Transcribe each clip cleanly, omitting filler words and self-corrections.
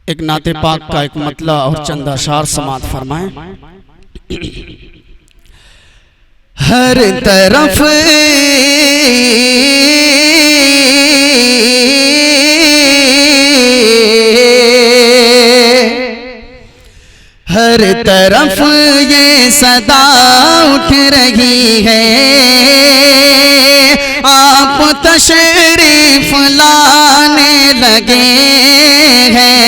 एक नाते पाक का एक मतला और चंद अशार समात फरमाएं। हर तरफ हर तरफ ये सदा उठ रही है, आप तशरीफ लाने लगे हैं,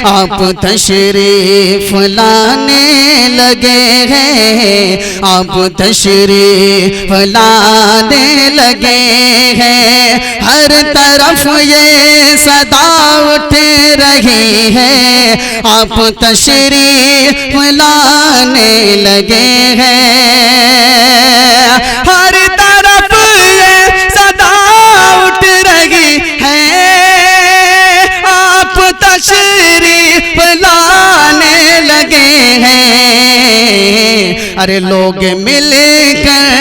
आप तशरीफ लाने लगे हैं, आप तशरीफ लाने लगे हैं। हर तरफ ये सदा उठ रही है, आप तशरीफ लाने लगे हैं। हर तरफ ये सदा उठ रही है, आप तशरीफ लाने लगे हैं। अरे लोग मिलकर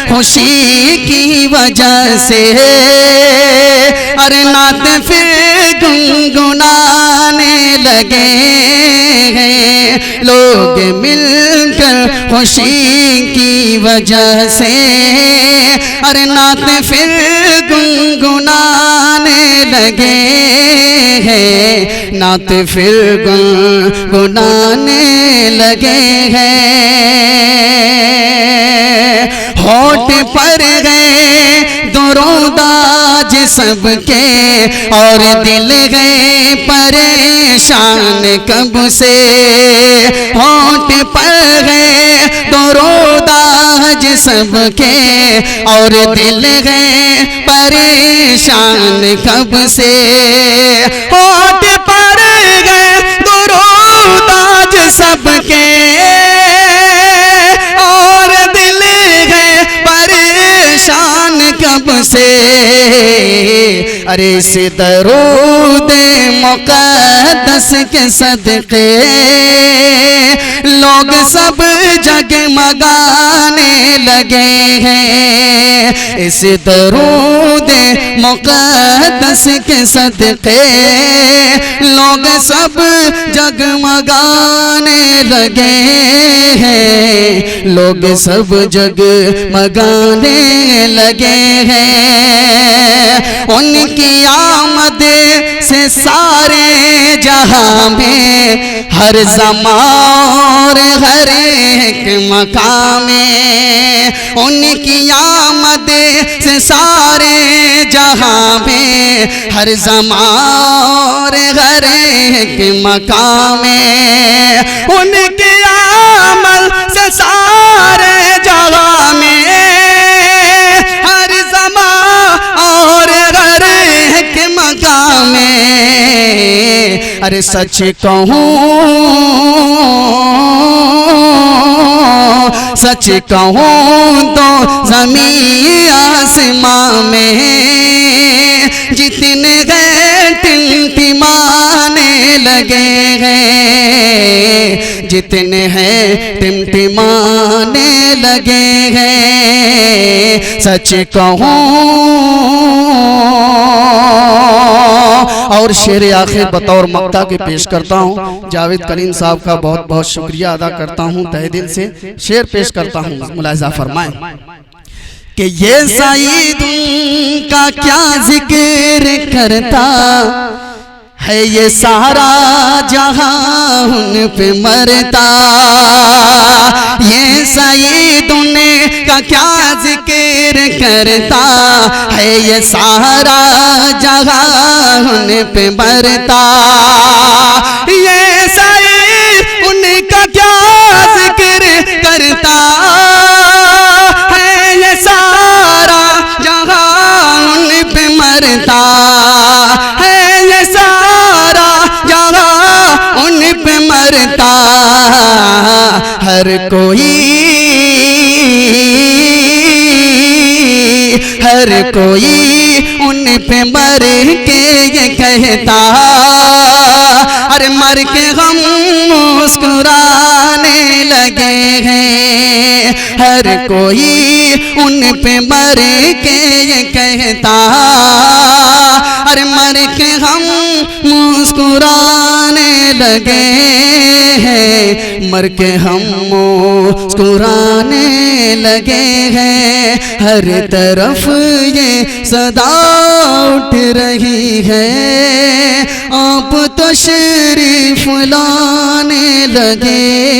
खुशी की वजह से अरे नात फिर गुनगुनाने लगे हैं। लोग मिलकर खुशी की वजह से अरे नात फिर गुनगुनाने लगे हैं, नात फिर गुनगुनाने लगे हैं। होठ पर गए दुरूदाज सबके और दिल गए परेशान कब से। होठ पर गए दुरूदाज सबके और दिल गए परेशान कब से। होठ पर गए दुरूदाज सबके और दिल गए परेशान कब से। अरे इस दरूद मुक़द्दस के सदक़े लोग सब जगमगाने लगे हैं। इस दरूद मुक़द्दस के सदक़े लोग सब जगमगाने लगे हैं, लोग सब जगमगाने लगे हैं। उनकी आमद से सारे जहां में हर ज़मां और हर एक मकाम में, उनकी आमद से सारे जहां में हर ज़मां और हर एक मकाम में, उनकी आमद से सारे जहां में हर ज़मां और हर एक मकाम में। अरे सच कहूँ सच कहूँ तो ज़मीन आसमां में जितने गए टिमटिमाने लगे हैं, जितने हैं टिमटिमाने लगे हैं। सच कहूँ और शेर आखिर बतौर मक्ता के पेश करता हूँ। जावेद करीम साहब का बहुत बहुत शुक्रिया अदा करता हूँ, तहे दिल से शेर पेश करता हूँ। मुलाहिज़ा फरमाएं कि ये सईद का क्या जिक्र करता है, ये सारा जहां उन पे मरता। ये सईद का क्या जिक्र करता है, ये सारा जहां उन पे मरता। ये सईद उनका क्या जिक्र करता है, ये सारा जहां उन पे मरता है, ये सारा जहां उन पे मरता। हर कोई उन पे मर के ये कहता, अरे मर के हम मुस्कुराने लगे हैं। हर हर कोई उन पे मर के ये कहता, अरे मर के हम मुस्कुराने लगे हैं, मर के हम मुस्कुराने लगे हैं। हर तरफ ये सदा उठ रही है, आप तशरीफ लाने लगे